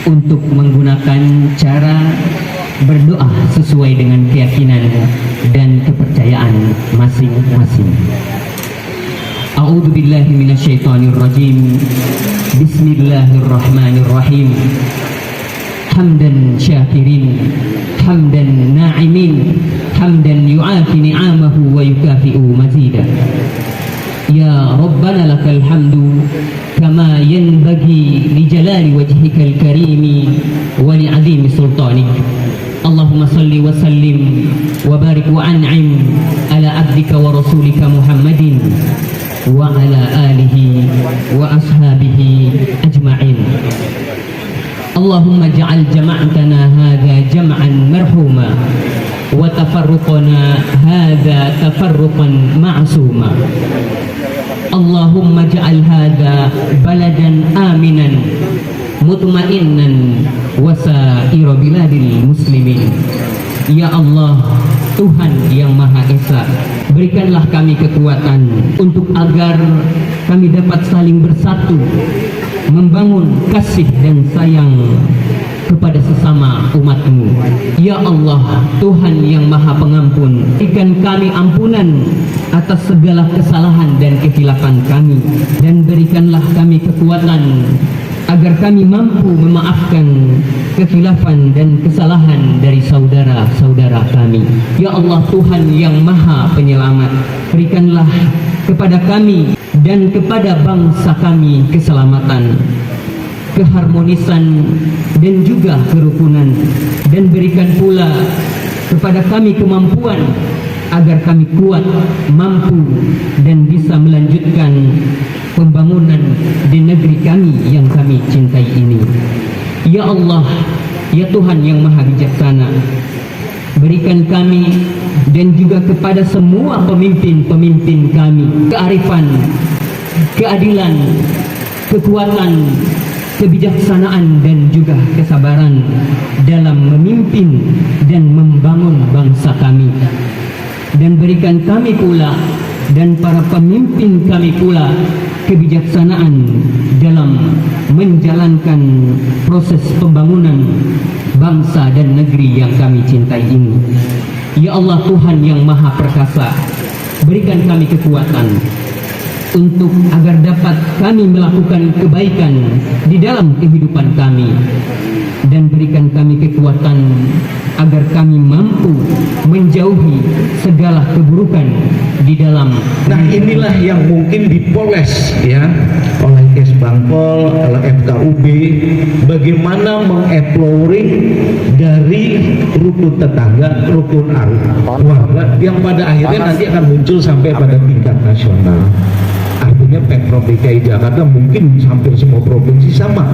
untuk menggunakan cara berdoa sesuai dengan keyakinan dan kepercayaan masing-masing. A'udzu billahi minasyaitonir rajim. Bismillahirrahmanirrahim. Hamdan syakirin, hamdan na'imin, hamdan yu'afi ni'amahu wa yukafi'u mazida. Ya Rabbana lakal hamdu kama yanbaghi li jalali wajhikal karimi wa li 'azimi sultanik. Allahumma salli wa sallim wa barik wa an'im ala abdika wa rasulika Muhammadin wa ala alihi wa ashabihi ajma'in. Allahumma ja'al jama'tana hadha jam'an marhuma wa tafarruqana hadha tafarruqan ma'suma. Allahumma ja'al hadha baladan aminan mutma'innan wa sa'ira biladil muslimin. Ya Allah, Tuhan yang Maha Esa, berikanlah kami kekuatan untuk agar kami dapat saling bersatu, membangun kasih dan sayang kepada sesama umat-Mu. Ya Allah, Tuhan yang Maha Pengampun, berikan kami ampunan atas segala kesalahan dan kekhilafan kami, dan berikanlah kami kekuatan agar kami mampu memaafkan kekhilafan dan kesalahan dari saudara-saudara kami. Ya Allah, Tuhan yang Maha Penyelamat, berikanlah kepada kami dan kepada bangsa kami keselamatan, keharmonisan dan juga kerukunan, dan berikan pula kepada kami kemampuan agar kami kuat, mampu dan bisa melanjutkan pembangunan di negeri kami yang kami cintai ini. Ya Allah, ya Tuhan yang Maha Bijaksana, berikan kami dan juga kepada semua pemimpin-pemimpin kami kearifan, keadilan, kekuatan, kebijaksanaan dan juga kesabaran dalam memimpin dan membangun bangsa kami. Dan berikan kami pula dan para pemimpin kami pula kebijaksanaan dalam menjalankan proses pembangunan bangsa dan negeri yang kami cintai ini. Ya Allah, Tuhan yang Maha Perkasa, berikan kami kekuatan untuk agar dapat kami melakukan kebaikan di dalam kehidupan kami, dan berikan kami kekuatan agar kami mampu menjauhi segala keburukan di dalam. Nah, inilah yang mungkin dipoles ya oleh Kesbangpol, oleh FKUB, bagaimana mengeploring dari rukun tetangga, rukun warga yang pada akhirnya nanti akan muncul sampai pada tingkat nasional. Artinya Pemprov DKI Jakarta mungkin hampir semua provinsi sama,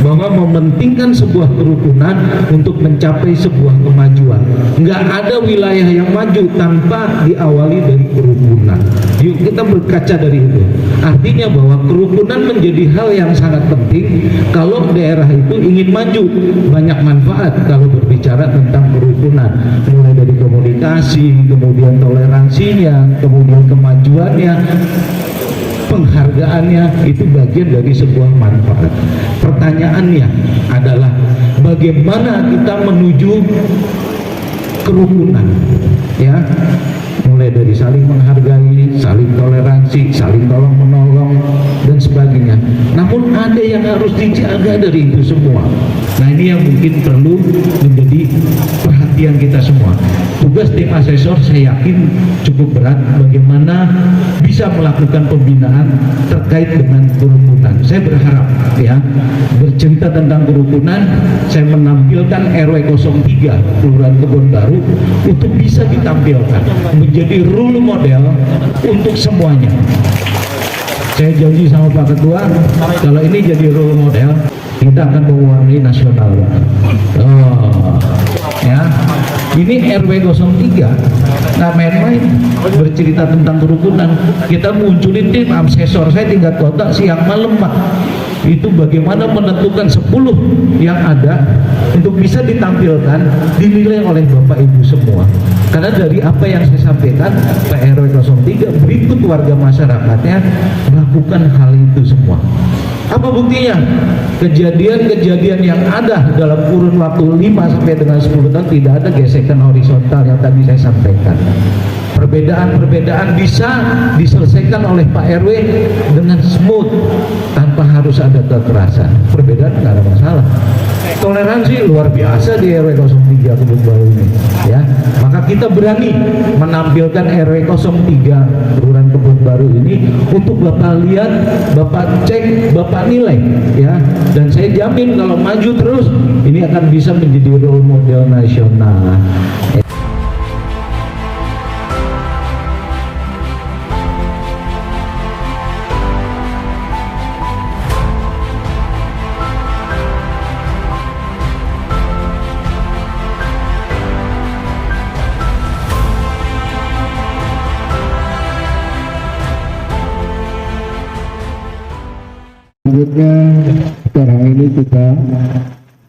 bahwa mementingkan sebuah kerukunan untuk mencapai sebuah kemajuan. Nggak ada wilayah yang maju tanpa diawali dari kerukunan. Yuk kita berkaca dari itu. Artinya bahwa kerukunan menjadi hal yang sangat penting kalau daerah itu ingin maju. Banyak manfaat kalau berbicara tentang kerukunan, mulai dari komunikasi, kemudian toleransinya, kemudian kemajuannya, penghargaannya, itu bagian dari sebuah manfaat. Pertanyaannya adalah bagaimana kita menuju kerukunan, ya, mulai dari saling menghargai, saling toleransi, saling tolong menolong dan sebagainya. Namun ada yang harus dijaga dari itu semua. Nah, ini yang mungkin perlu menjadi perhatian kita semua. Tugas tim asesor saya yakin cukup berat, bagaimana bisa melakukan pembinaan terkait dengan kerukunan. Saya berharap ya, bercerita tentang kerukunan, saya menampilkan RW 03 Kelurahan Kebon Baru untuk bisa ditampilkan menjadi role model untuk semuanya. Saya janji sama Pak Ketua, kalau ini jadi role model, kita akan mewarnai nasional. Oh, ya. Ini RW 03, nah main-main bercerita tentang kerukunan. Kita munculin tim asesor saya tingkat kota siang malam Pak. Itu bagaimana menentukan 10 yang ada untuk bisa ditampilkan, dinilai oleh Bapak Ibu semua. Karena dari apa yang saya sampaikan, Pak RW 03 berikut warga masyarakatnya melakukan hal itu semua. Apa buktinya? Kejadian-kejadian yang ada dalam kurun waktu 5 sampai dengan 10 tahun tidak ada gesekan horizontal yang tadi saya sampaikan. Perbedaan-perbedaan bisa diselesaikan oleh Pak RW dengan smooth tanpa harus ada kekerasan. Perbedaan tidak ada masalah. Toleransi luar biasa di RW 03 Kebun Baru ini, ya. Maka kita berani menampilkan RW 03 Kelurahan Kebun Baru ini untuk Bapak lihat, Bapak cek, Bapak nilai, ya. Dan saya jamin kalau maju terus ini akan bisa menjadi role model nasional. Selanjutnya sekarang ini kita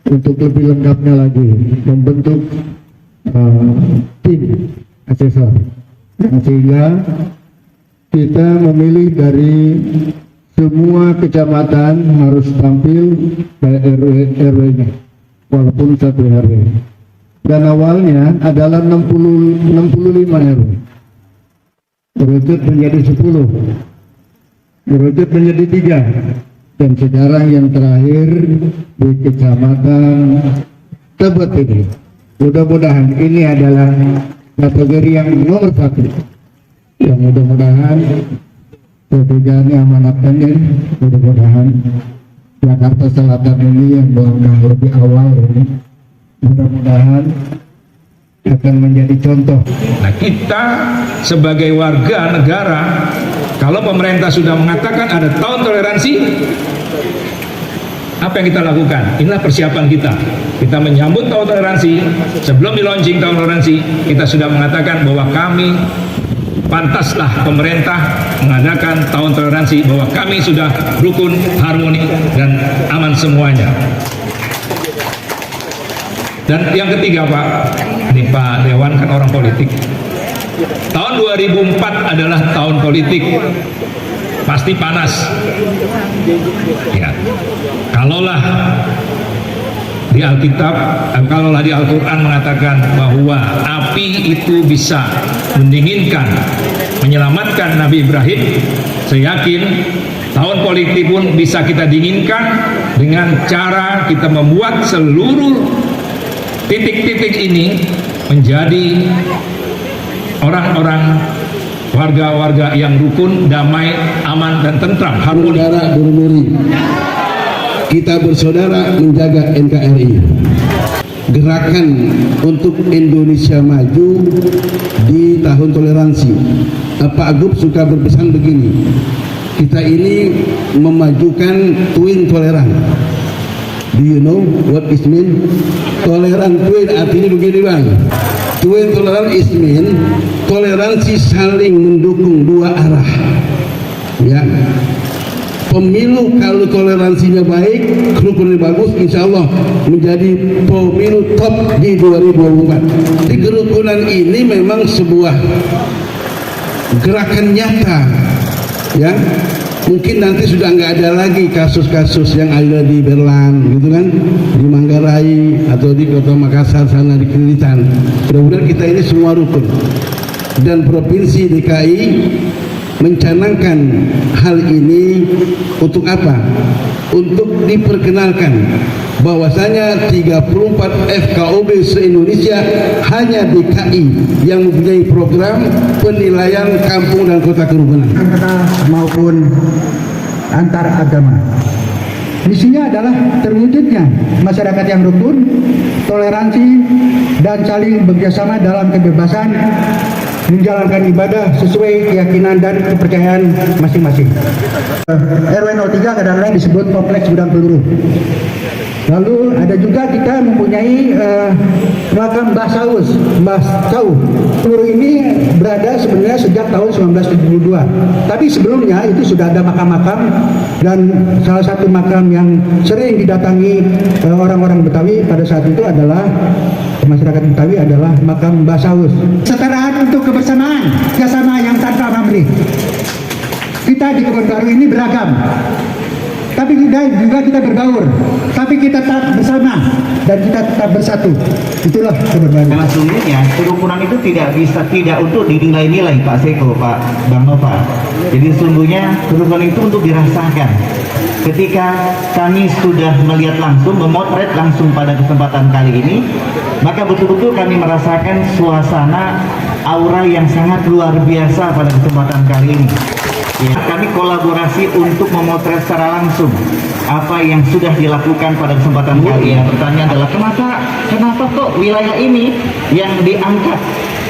untuk lebih lengkapnya lagi membentuk tim asesor, sehingga kita memilih dari semua kecamatan harus tampil RW-nya walaupun satu RW, dan awalnya adalah 65 RW berucut menjadi 10, berucut menjadi 3, dan sekarang yang terakhir di kecamatan Tebet ini. Mudah-mudahan ini adalah kategori yang nomor 1 yang mudah-mudahan ketika ini amanatkan, mudah-mudahan Jakarta Selatan ini yang melangkah lebih awal ini mudah-mudahan akan menjadi contoh. Nah, kita sebagai warga negara, kalau pemerintah sudah mengatakan ada tahun toleransi, apa yang kita lakukan? Inilah persiapan kita. Kita menyambut tahun toleransi. Sebelum di launching tahun toleransi, kita sudah mengatakan bahwa kami pantaslah pemerintah mengadakan tahun toleransi, bahwa kami sudah rukun, harmoni, dan aman semuanya. Dan yang ketiga, Pak, ini Pak Dewan kan orang politik. Tahun 2004 adalah tahun politik, pasti panas. Ya, kalaulah di Alkitab, kalaulah di Al-Quran mengatakan bahwa api itu bisa mendinginkan, menyelamatkan Nabi Ibrahim, saya yakin tahun politik pun bisa kita dinginkan dengan cara kita membuat seluruh titik-titik ini menjadi orang-orang warga-warga yang rukun, damai, aman, dan tentram, harmoni. Saudara Burmuri, kita bersaudara menjaga NKRI. Gerakan untuk Indonesia maju di tahun toleransi. Pak Agup suka berpesan begini, kita ini memajukan twin toleran. Do you know what is mean? Toleran twin artinya begini, Bang. Twin toleran is mean toleransi saling mendukung dua arah. Ya. Pemilu kalau toleransinya baik, rukunnya bagus, insya Allah menjadi pemilu top di 2024. Di kerukunan ini memang sebuah gerakan nyata, ya. Mungkin nanti sudah nggak ada lagi kasus-kasus yang ada di Berlan, gitu kan, di Manggarai atau di Kota Makassar sana di Kelitan. Mudah-mudahan kita ini semua rukun. Dan Provinsi DKI mencanangkan hal ini untuk apa? Untuk diperkenalkan bahwasanya 34 FKOB se-Indonesia hanya DKI yang mempunyai program penilaian kampung dan kota kerukunan Maupun antar agama. Misinya adalah terwujudnya masyarakat yang rukun, toleransi, dan saling bekerjasama dalam kebebasan menjalankan ibadah sesuai keyakinan dan kepercayaan masing-masing. RW 03 kadang-kadang disebut kompleks gudang peluru. Lalu ada juga kita mempunyai makam Mbah Saus, Mbah Sau. Peluru ini berada sebenarnya sejak tahun 1972. Tapi sebelumnya itu sudah ada makam-makam, dan salah satu makam yang sering didatangi orang-orang Betawi pada saat itu adalah masyarakat Betawi adalah makam Mbah Saus. Kesetaraan untuk kebersamaan, kerjasama yang tanpa pamrih. Kita di Kebun Baru ini beragam. tapi juga kita berbaur, tapi kita tetap bersama dan kita tetap bersatu. Itulah keberbaruan. Memang sungguhnya kerukunan itu tidak untuk dinilai-nilai, Pak Seko, Pak Bang Nova. Jadi sungguhnya kerukunan itu untuk dirasakan. Ketika kami sudah melihat langsung, memotret langsung pada kesempatan kali ini, maka betul-betul kami merasakan suasana aura yang sangat luar biasa pada kesempatan kali ini. Ya, kami kolaborasi untuk memotret secara langsung apa yang sudah dilakukan pada kesempatan kali ini. Pertanyaan adalah kenapa kok wilayah ini yang diangkat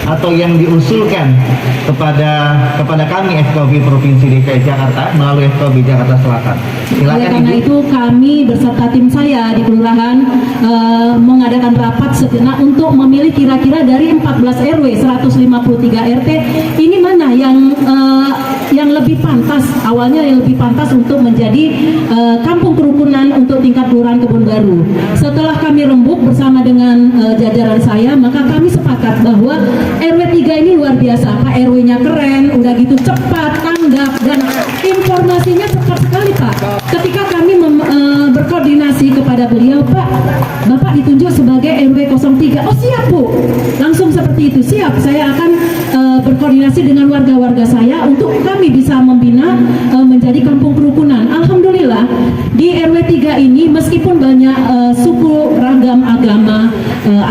atau yang diusulkan kepada kami FKUB Provinsi DKI Jakarta melalui FKUB Jakarta Selatan. Oleh karena itu kami beserta tim saya di kelurahan mengadakan rapat sejenak untuk memilih kira-kira dari 14 RW 153 RT ini mana yang lebih pantas, awalnya yang lebih pantas untuk menjadi kampung kerukunan untuk tingkat kelurahan Kebun Baru. Setelah kami rembuk bersama dengan jajaran saya, maka kami sepakat bahwa RW 3 ini luar biasa, Pak. RW-nya keren, udah gitu cepat, tanggap, dan informasinya cepat sekali, Pak. Ketika kami berkoordinasi kepada beliau, Pak, Bapak ditunjuk sebagai RW 03. Oh siap, Bu. Langsung seperti itu, siap. Saya akan berkoordinasi dengan warga-warga saya untuk kami bisa membina menjadi kampung kerukunan. Alhamdulillah di RW 3 ini meskipun banyak suku, ragam agama,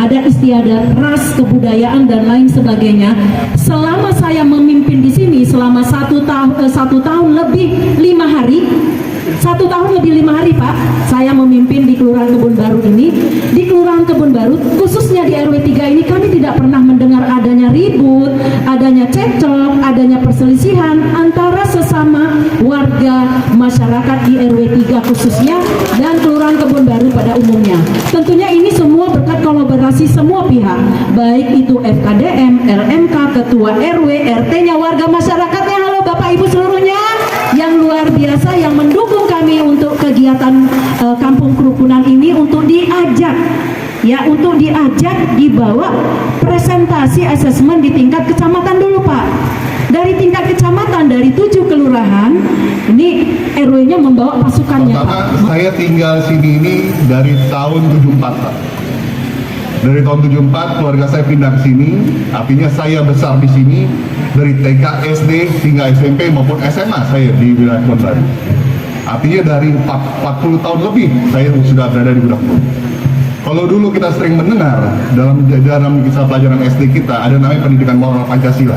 adat istiadat, ras, kebudayaan dan lain sebagainya, selama saya memimpin di sini selama satu tahun lebih 5 hari, Pak, saya memimpin di Kelurahan Kebun Baru ini. Di Kelurahan Kebun Baru, khususnya di RW 3 ini, kami tidak pernah mendengar adanya ribut, adanya cekcok, adanya perselisihan antara sesama warga masyarakat di RW 3 khususnya dan Kelurahan Kebun Baru pada umumnya. Tentunya ini semua berkat kolaborasi semua pihak, baik itu FKDM, LMK, ketua RW, RT-nya, warga masyarakatnya, halo Bapak Ibu seluruhnya, yang luar biasa yang mendukung kami untuk kegiatan kampung kerukunan ini untuk diajak dibawa presentasi asesmen di tingkat kecamatan dulu, Pak. Dari tingkat kecamatan, dari 7 kelurahan ini RW-nya membawa pasukannya. Pertama, saya tinggal sini ini dari tahun 74, Pak. Dari tahun 74 keluarga saya pindah ke sini, artinya saya besar di sini dari TK, SD hingga SMP maupun SMA saya di wilayah Kebun Baru. Artinya dari 40 tahun lebih saya sudah berada di Budak Bulu. Kalau dulu kita sering mendengar dalam kisah pelajaran SD kita ada namanya pendidikan moral Pancasila,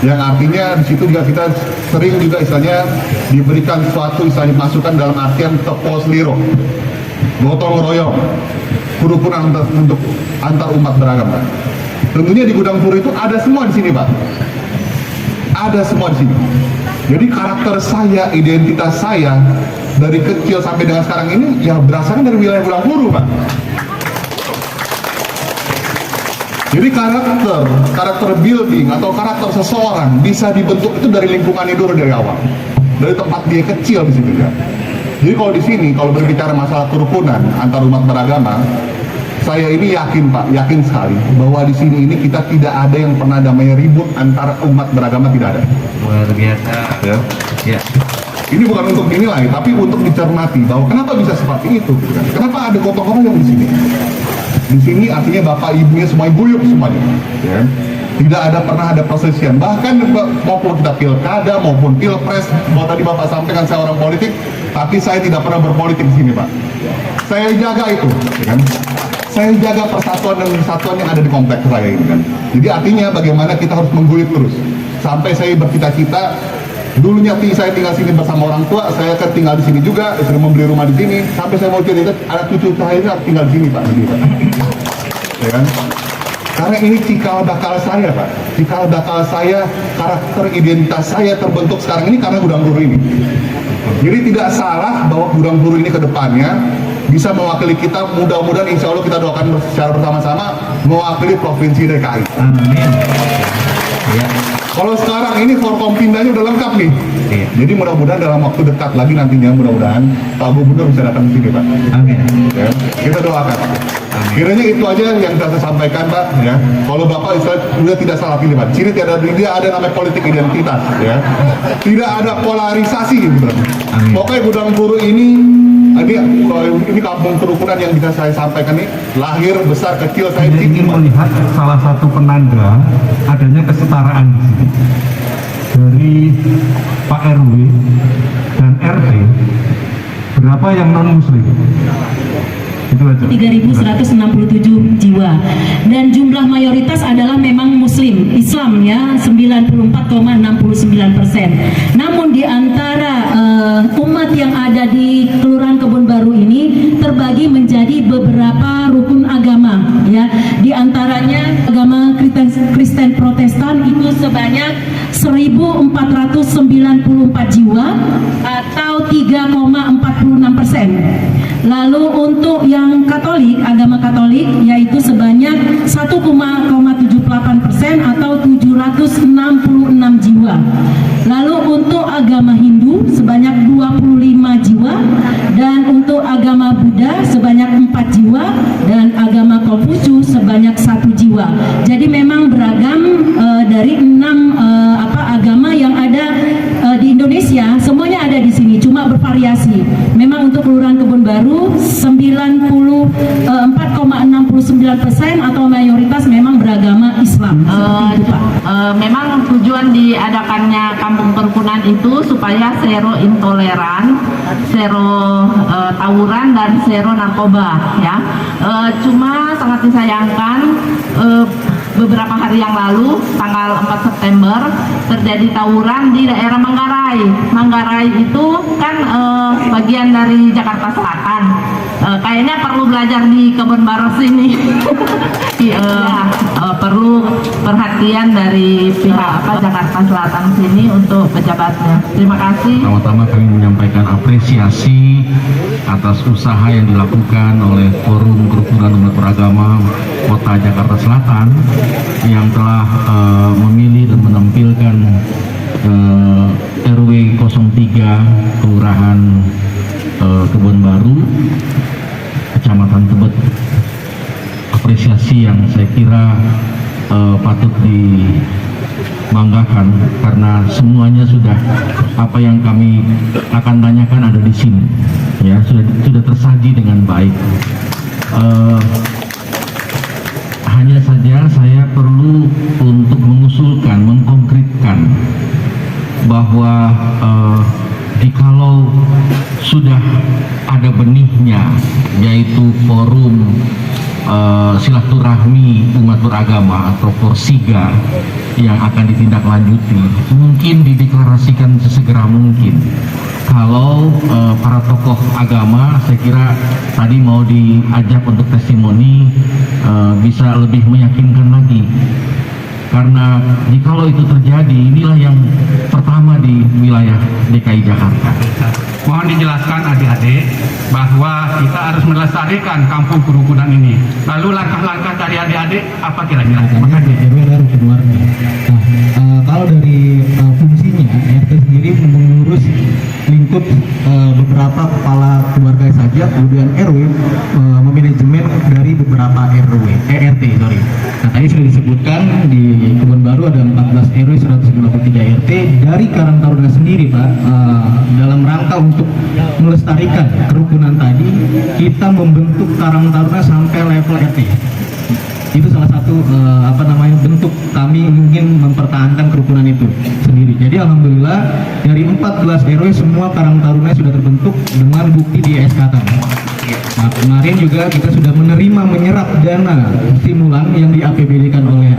yang artinya di situ juga kita sering juga istilahnya diberikan suatu istilahnya masukan dalam artian tepos liro, gotong royong, kerukunan untuk antar umat beragama. Tentunya di Gudang Puru itu ada semua di sini, Pak. Ada semua di sini. Jadi karakter saya, identitas saya dari kecil sampai dengan sekarang ini ya berdasarkan dari wilayah Gudang Puru, Pak. Jadi karakter building atau karakter seseorang bisa dibentuk itu dari lingkungannya dulu dari awal, dari tempat dia kecil di situ ya. Jadi kalau di sini kalau berbicara masalah kerukunan antar umat beragama, saya ini yakin, Pak, yakin sekali bahwa di sini ini kita tidak ada yang pernah namanya ribut antara umat beragama, tidak ada. Luar biasa. Ya. Ini bukan untuk dinilai, tapi untuk dicermati bahwa kenapa bisa seperti itu. Kenapa ada gotong royong di sini? Di sini artinya bapak ibunya semuanya guyup semuanya. Ya. Tidak pernah ada perselisihan. Bahkan maupun kita pilkada maupun pilpres, bahwa tadi bapak sampaikan saya orang politik, tapi saya tidak pernah berpolitik di sini, Pak. Saya jaga itu, ya kan? Saya jaga persatuan dan kesatuan yang ada di kompleks saya ini kan. Jadi artinya bagaimana kita harus mengguyup terus. Sampai saya bercita-cita, dulunya saya tinggal sini bersama orang tua, saya akan tinggal di sini juga, sudah membeli rumah di sini. Sampai saya mau cerita, ada cucu saya ini tinggal di sini, Pak. Ya kan? Karena ini cikal bakal saya, Pak. Cikal bakal saya, karakter identitas saya terbentuk sekarang ini karena Gudang Puru ini. Jadi tidak salah bahwa Gudang Puru ini ke depannya bisa mewakili kita, mudah-mudahan insya Allah kita doakan secara bersama-sama mewakili Provinsi DKI. Amin. Ya. Kalau sekarang ini Forkompindanya udah lengkap nih. Iya. Jadi mudah-mudahan dalam waktu dekat lagi nantinya mudah-mudahan Pak Gubernur bisa datang ke sini, Pak. Amin. Ya, kita doakan. Amin. Kiranya itu aja yang bisa saya sampaikan, Pak. Ya, kalau Bapak sudah tidak salah pilih, Pak. Sini tidak ada namanya politik identitas, ya. Tidak ada polarisasi, gitu. Pokoknya Gudang Guru ini kampung kerukunan yang bisa saya sampaikan nih, lahir besar kecil saya ingin melihat salah satu penanda adanya kesetaraan di sini. Dari Pak RW dan RT, berapa yang non muslim? Itu aja. 3.167 jiwa, dan jumlah mayoritas adalah memang muslim Islam ya, 94,69%. Namun di antara umat yang ada di Kelurahan Kebon Baru ini terbagi menjadi beberapa rukun agama ya. Di antaranya agama Kristen Protestan itu sebanyak 1.494 jiwa atau 3,46%. Lalu untuk yang Katolik, agama Katolik yaitu sebanyak 1,78% atau 766 jiwa. Lalu untuk agama Hindu sebanyak 25 jiwa, dan untuk agama Buddha sebanyak 4 jiwa, dan agama Konfusius sebanyak 1 jiwa. Jadi memang beragam dari 6 agama yang ada di Indonesia, semuanya ada di sini, cuma bervariasi. Memang untuk Kelurahan Kebon Baru 94,69% atau mayoritas memang beragama Islam. Seperti itu, Pak. Memang tujuan diadakannya kampung kerukunan itu supaya zero intoleran, zero tawuran, dan zero narkoba ya. Cuma sangat disayangkan beberapa hari yang lalu tanggal 4 September terjadi tawuran di daerah Manggarai. Manggarai itu kan bagian dari Jakarta Selatan. Kayaknya perlu belajar di Kebon Baru sini. Perlu perhatian dari pihak Jakarta Selatan sini untuk pejabatnya. Terima kasih. Pertama-tama kami menyampaikan apresiasi atas usaha yang dilakukan oleh Forum Kerukunan Umat Beragama Kota Jakarta Selatan yang telah memilih dan menampilkan RW 03 Kelurahan Kebon Baru, Kecamatan Tebet. Apresiasi yang saya kira patut dibanggakan karena semuanya sudah apa yang kami akan tanyakan ada di sini ya, sudah tersaji dengan baik. Hanya saja saya perlu untuk mengusulkan, mengkonkretkan bahwa jikalau sudah ada benihnya yaitu forum silaturahmi umat beragama atau Forsiga yang akan ditindaklanjuti, mungkin dideklarasikan sesegera mungkin. Kalau para tokoh agama, saya kira tadi mau diajak untuk testimoni, bisa lebih meyakinkan lagi. Karena jikalau itu terjadi, inilah yang pertama di wilayah DKI Jakarta. Mohon dijelaskan adik-adik bahwa kita harus melestarikan kampung kerukunan ini. Lalu langkah-langkah dari adik-adik apa kira-kira? Terima kasih. Kalau dari fungsinya, RT sendiri mengurus lingkup beberapa kepala keluarga saja, kemudian RW memanajemen dari beberapa RT. Nah, tadi sudah disebutkan di Kebon Baru ada 14 RW 153 RT. Dari Karang Taruna sendiri, Pak, dalam rangka untuk melestarikan kerukunan tadi, kita membentuk Karang Taruna sampai level RT. Itu salah satu bentuk kami ingin mempertahankan kerukunan itu sendiri. Jadi alhamdulillah dari 14 RW semua Karang Taruna sudah terbentuk dengan bukti di SK. Nah, kemarin juga kita sudah menyerap dana stimulan yang di APBD-kan oleh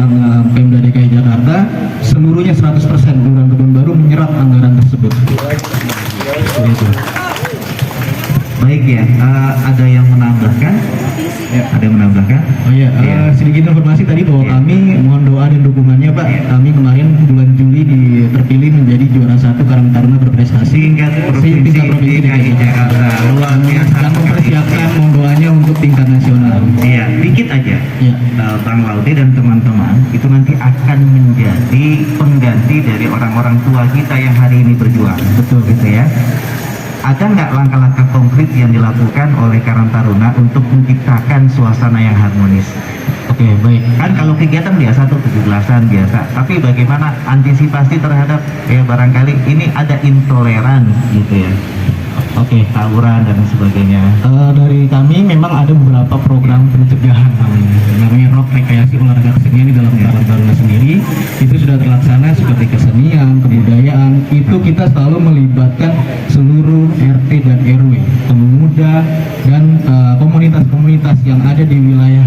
Pemda DKI Jakarta, seluruhnya 100% Kelurahan Kebon Baru menyerap anggaran tersebut. Baik ya, ada yang menambahkan? Ya, ada yang menambahkan? Oh iya, sedikit informasi tadi bahwa kami mohon doa dan dukungannya, Pak. Kami kemarin bulan Juli terpilih menjadi juara 1 Karang Taruna berprestasi tingkat provinsi DKI Jakarta. Luar biasa. Dan mempersiapkan mohon doanya untuk tingkat nasional. Iya, dikit aja. Ya. Bang Laude dan teman-teman itu nanti akan menjadi pengganti dari orang-orang tua kita yang hari ini berjuang. Betul. Gitu ya. ada nggak langkah-langkah konkret yang dilakukan oleh Karang Taruna untuk menciptakan suasana yang harmonis? Oke, baik. Kan kalau kegiatan biasa tuh 17-an biasa, tapi bagaimana antisipasi terhadap ya barangkali ini ada intoleran gitu ya, Oke. tawuran dan sebagainya. Dari kami memang ada beberapa program pencegahan namanya ROK, rekreasi olahraga kesenian di dalam Karang Taruna sendiri. Itu sudah terlaksana seperti kesenian, kebudayaan. Itu kita selalu melibatkan seluruh RT dan RW, pemuda dan komunitas-komunitas yang ada di wilayah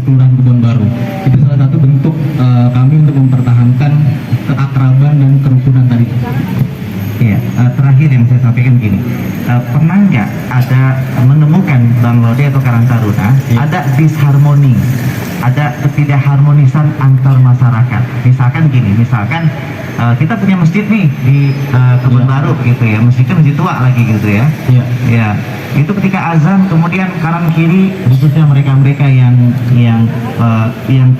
Kelurahan Kebon Baru. Itu salah satu bentuk kami untuk mempertahankan keakraban dan kerukunan tadi. Iya, terakhir yang saya sampaikan gini, pernah nggak ada menemukan Bang Lode atau Karang Taruna ada disharmoni, ada ketidakharmonisan antar masyarakat? Misalkan gini, misalkan kita punya masjid nih di Kebon Baru gitu ya, masjidnya masjid tua lagi gitu ya. Iya. Ya, itu ketika azan kemudian kanan kiri khususnya mereka-mereka yang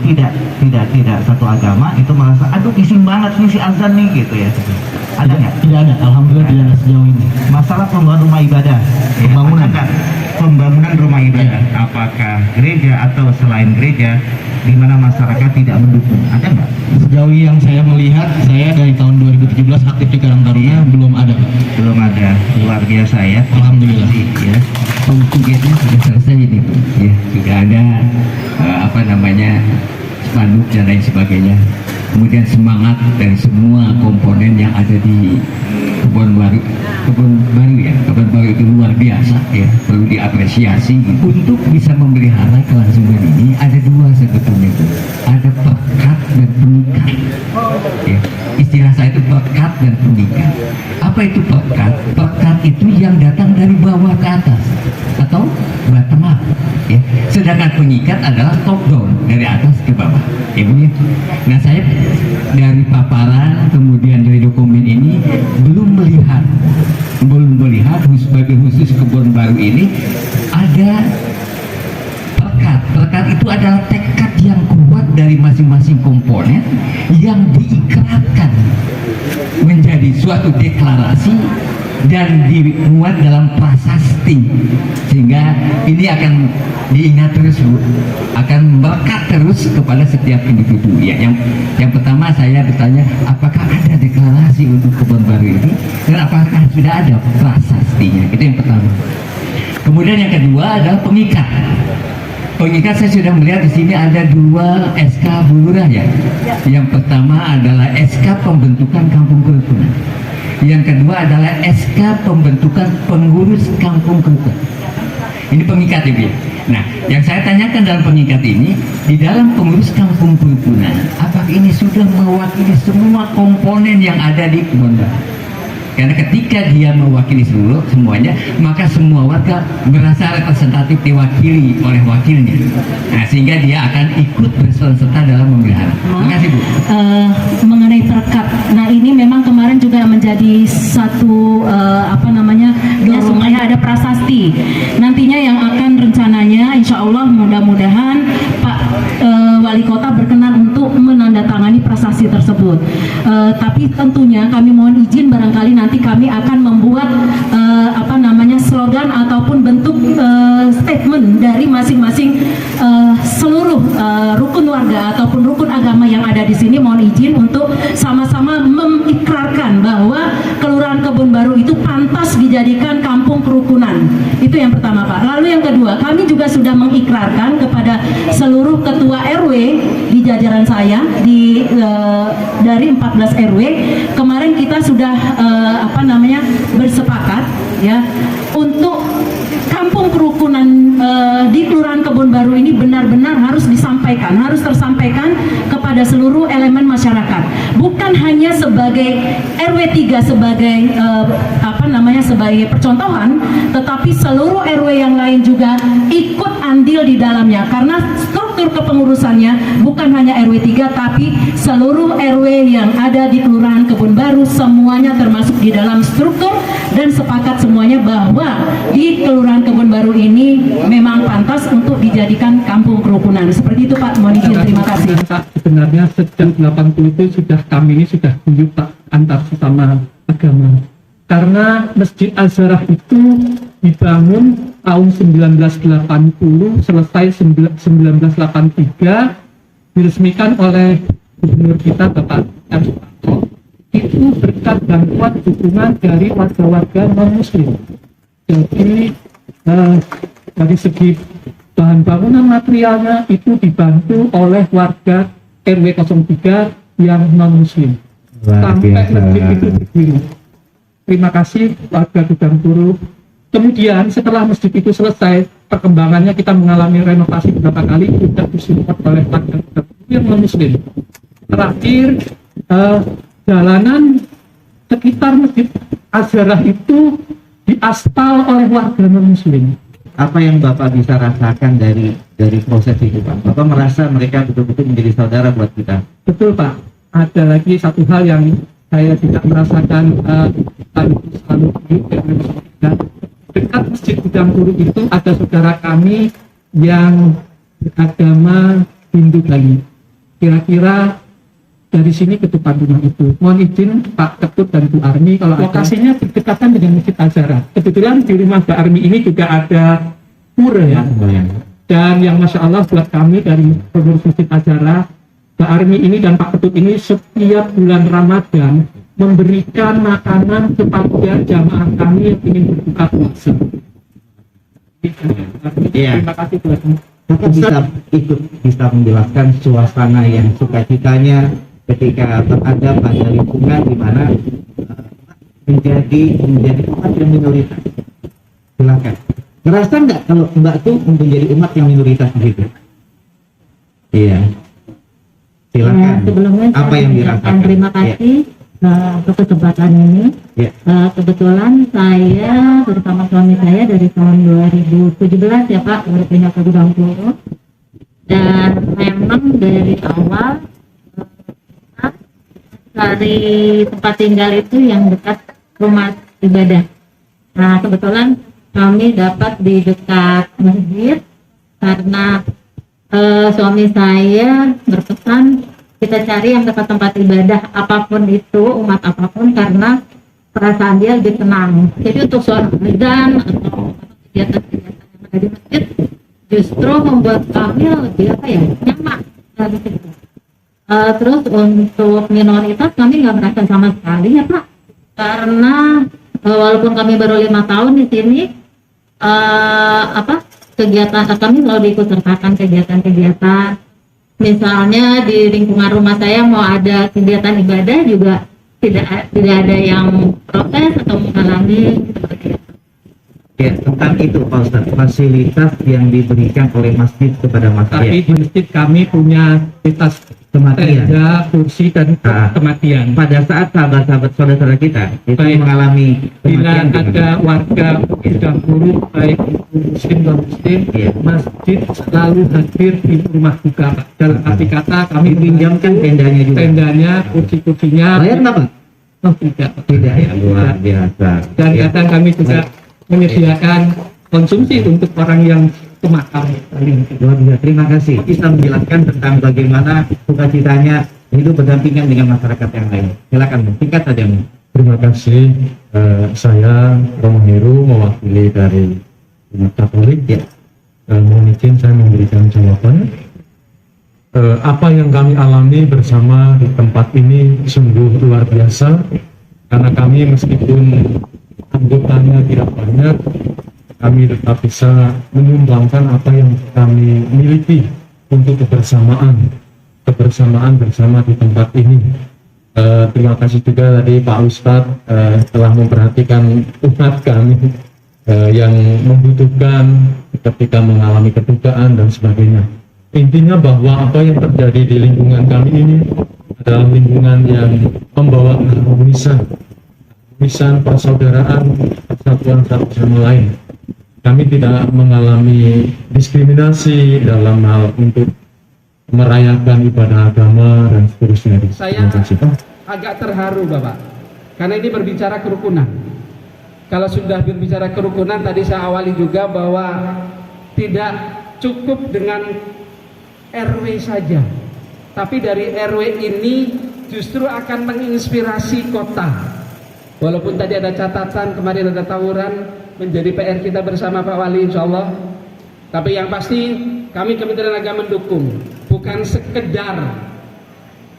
tidak satu agama itu merasa aduh bising banget nih si azan nih gitu ya. Ada nggak? Tidak ada, alhamdulillah tidak ada sejauh ini. Masalah pembangunan rumah ibadah, Pembangunan. ada nggak pembangunan rumah ibadah, apakah gereja atau selain gereja di mana masyarakat tidak mendukung, ada nggak? Sejauh yang saya melihat, saya dari tahun 2017 aktif di Karang Taruna belum ada, Pak. Belum ada, luar biasa ya. Alhamdulillah. Ya. Kegiatan sudah selesai ini, ya sudah ada spanduk dan lain sebagainya. Kemudian semangat dari semua komponen yang ada di Kebon Baru itu luar biasa ya, perlu diapresiasi. Untuk bisa memelihara kelangsungan ini ada dua sebetulnya itu, ada pekat dan pengikat ya. Istilah saya itu pekat dan pengikat. Apa itu pekat? Pekat itu yang datang dari bawah ke atas atau bottom up ya. Sedangkan pengikat adalah top down, dari atas ke bawah ya begitu. Nah, saya dari paparan kemudian dari dokumen ini belum melihat sebagai khusus Kebon Baru ini ada pekat itu adalah tekad yang kuat dari masing-masing komponen yang diikrarkan menjadi suatu deklarasi dan dimuat dalam prasasti, sehingga ini akan diingat terus Bu, akan melekat terus kepada setiap individu ya. Yang pertama saya bertanya, apakah ada deklarasi untuk Kebon Baru ini dan apakah sudah ada prasastinya? Itu yang pertama. Kemudian yang kedua adalah pengikat. Pengikat saya sudah melihat di sini ada dua SK Bu Lurah ya. Yang pertama adalah SK pembentukan kampung kerukunan. Yang kedua adalah SK pembentukan pengurus kampung kerukunan. Ini pengikat ya. Nah, yang saya tanyakan dalam pengikat ini, di dalam pengurus kampung kerukunan, apakah ini sudah mewakili semua komponen yang ada di Kebon Baru? Karena ketika dia mewakili semuanya, maka semua warga merasa representatif diwakili oleh wakilnya. Nah, sehingga dia akan ikut berserta dalam memelihara. Terima kasih Bu. Mengenai perekat, nah ini memang kemarin juga menjadi satu supaya ada prasasti. Nantinya yang akan rencananya, insya Allah mudah-mudahan Pak Wali Kota berkenan untuk menandatangani prasasti tersebut. Tapi tentunya kami mohon izin barangkali nanti kami akan membuat slogan ataupun bentuk statement dari masing-masing seluruh rukun warga ataupun rukun agama yang ada di sini. Mohon izin untuk sama-sama mengikrarkan bahwa Kelurahan Kebon Baru itu pantas dijadikan kampung kerukunan. Itu yang pertama Pak. Lalu yang kedua, kami juga sudah mengikrarkan kepada seluruh ketua RW di jajaran saya dari 14 RW. Kemarin kita sudah bersepakat ya untuk kampung kerukunan di Kelurahan Kebon Baru ini benar-benar harus tersampaikan kepada seluruh elemen masyarakat, bukan hanya sebagai RW 3 sebagai sebagai percontohan, tetapi seluruh RW yang lain juga ikut andil di dalamnya, karena struktur kepengurusannya bukan hanya RW 3 tapi seluruh RW yang ada di Kelurahan Kebon Baru semuanya termasuk di dalam struktur, dan sepakat semuanya bahwa di Kelurahan Kebon Baru ini memang pantas untuk dijadikan kampung kerukunan. Seperti itu Pak, mohon izin, terima kasih. Sebenarnya sejak 80 itu kami ini sudah tunjuk Pak antar sesama agama. karena Masjid Azharah itu dibangun tahun 1980, selesai 1983, diresmikan oleh gubernur kita Bapak R. Soekarno. Itu berkat bantuan dukungan dari warga-warga non-muslim. Jadi dari segi bahan bangunan materialnya itu dibantu oleh warga RW 03 yang non-muslim. Sampai masjid itu berdiri. Terima kasih warga Gudang Turu. Kemudian setelah masjid itu selesai, perkembangannya kita mengalami renovasi beberapa kali, juga disupport oleh warga Gudang Turu yang non-muslim. Terakhir, jalanan sekitar Masjid Azharah itu diaspal oleh warga non-muslim. Apa yang Bapak bisa rasakan dari proses itu, Pak? Bapak merasa mereka betul-betul menjadi saudara buat kita? Betul, Pak. Ada lagi satu hal yang saya tidak merasakan selalu di dekat Masjid Gudang Turu itu ada saudara kami yang beragama Hindu Bali. Kira-kira dari sini ke depan rumah itu. Mohon izin Pak Ketut dan Bu Armi, kalau lokasinya berdekatan dengan Masjid Azharah. Kebetulan di rumah Mbak Armi ini juga ada pura ya. Dan yang Masya Allah buat kami dari pengurus Masjid Azharah, Mbak Armi ini dan Pak Ketut ini setiap bulan Ramadan memberikan makanan kepada jamaah kami yang ingin berbuka puasa. Terima kasih buat Bapak bisa menjelaskan suasana yang sukacitanya ketika berada pada lingkungan di mana menjadi umat yang minoritas. Silakan. Ngerasa nggak kalau Mbak tuh menjadi umat yang minoritas begitu? Iya. Silakan. Sebelumnya apa yang dirasakan? Terima kasih untuk kesempatan ini. Ya. Kebetulan saya bersama suami saya dari tahun 2017 ya Pak, berpindah ke Gudang Turu. Dan memang dari awal dari tempat tinggal itu yang dekat rumah ibadah. Nah, kebetulan kami dapat di dekat masjid karena suami saya berpesan kita cari yang dekat tempat ibadah apapun itu, umat apapun, karena perasaan dia lebih tenang. Jadi untuk sholat azan atau kegiatan-kegiatan yang ada di masjid justru membuat kami lebih nyaman. Terus untuk minoritas kami nggak merasa sama sekali ya Pak, karena walaupun kami baru 5 tahun di sini, kegiatan kami selalu diikut sertakan kegiatan-kegiatan. Misalnya di lingkungan rumah saya mau ada kegiatan ibadah juga tidak ada yang protes atau menghalangi seperti itu. Ya, tentang itu Pak Ustadz, fasilitas yang diberikan oleh masjid kepada masyarakat. Tapi di masjid kami punya fasilitas kematian, tenda, kursi dan kematian. Pada saat sahabat-sahabat saudara kita itu mengalami bila kematian, ada warga Gudang Turu baik itu muslim dan muslim, masjid selalu hadir di rumah duka. Dalam arti kata kami pinjamkan tendanya juga. Tendanya, kursi-kursinya. Bayar nggak Pak? Oh tidak. Tidak ya, luar biasa. Dan kadang kami juga menyediakan konsumsi untuk orang yang ke makam. Luar biasa. Terima kasih. Bisa menjelaskan tentang bagaimana sukacitanya hidup berdampingan dengan masyarakat yang lain. Silakan, singkat saja. Terima kasih. Saya Romo Heru mewakili dari umat Katolik. Ya. Mohon izin saya memberikan jawaban. Apa yang kami alami bersama di tempat ini sungguh luar biasa, karena kami meskipun anggotanya tidak banyak, kami tetap bisa menyumbangkan apa yang kami miliki untuk kebersamaan bersama di tempat ini. Terima kasih juga tadi Pak Ustadz telah memperhatikan umat kami yang membutuhkan ketika mengalami kedukaan dan sebagainya. Intinya bahwa apa yang terjadi di lingkungan kami ini adalah lingkungan yang membawa harmonisan, persaudaraan, persatuan satu sama lain. Kami tidak mengalami diskriminasi dalam hal untuk merayakan ibadah agama dan seterusnya. Saya agak terharu Bapak, karena ini berbicara kerukunan. Kalau sudah berbicara kerukunan, tadi saya awali juga bahwa tidak cukup dengan RW saja, tapi dari RW ini justru akan menginspirasi kota. Walaupun tadi ada catatan, kemarin ada tawuran, menjadi PR kita bersama Pak Wali insya Allah. Tapi yang pasti kami Kementerian Agama mendukung, bukan sekedar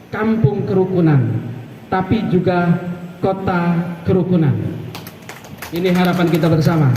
kampung kerukunan, tapi juga kota kerukunan. Ini harapan kita bersama.